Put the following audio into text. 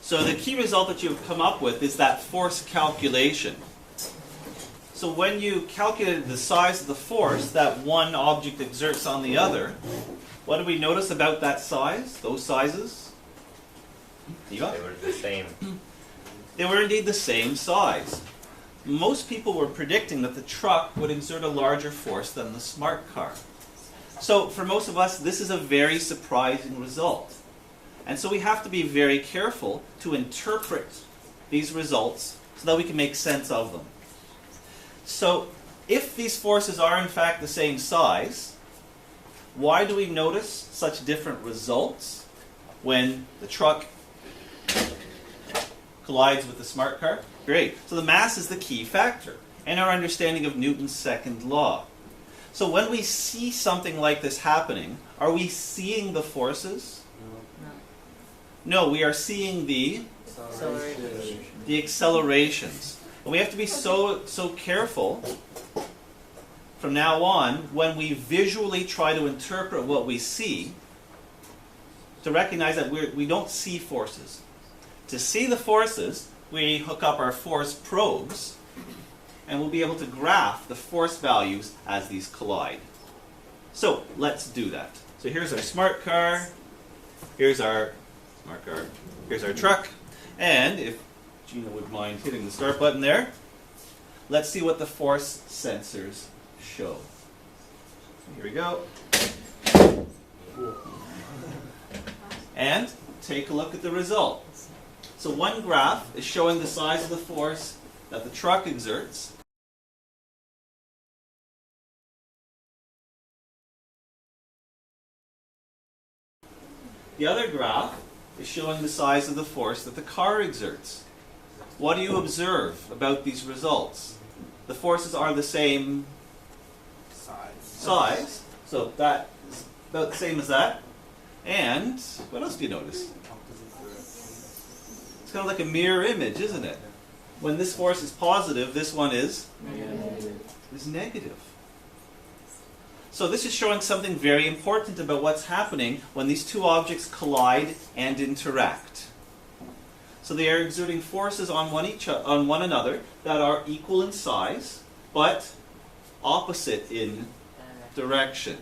So the key result that you've come up with is that force calculation. So when you calculated the size of the force that one object exerts on the other, what did we notice about that size, those sizes? They were the same. They were indeed the same size. Most people were predicting that the truck would exert a larger force than the smart car. So for most of us, this is a very surprising result. And so we have to be very careful to interpret these results so that we can make sense of them. So if these forces are in fact the same size, why do we notice such different results when the truck collides with the smart car? Great. So the mass is the key factor in our understanding of Newton's second law. So when we see something like this happening, are we seeing the forces? No, we are seeing the accelerations. And we have to be so careful from now on when we visually try to interpret what we see to recognize that we don't see forces. To see the forces, we hook up our force probes and we'll be able to graph the force values as these collide. So let's do that. So here's our smart car, here's our smart car, here's our truck, and if Gina would mind hitting the start button there, let's see what the force sensors show. Here we go. And take a look at the result. So one graph is showing the size of the force that the truck exerts. The other graph is showing the size of the force that the car exerts. What do you observe about these results? The forces are the same size. So that is about the same as that. And what else do you notice? It's kind of like a mirror image, isn't it? When this force is positive, this one is negative. So this is showing something very important about what's happening when these two objects collide and interact. So they are exerting forces on one another that are equal in size, but opposite in direction.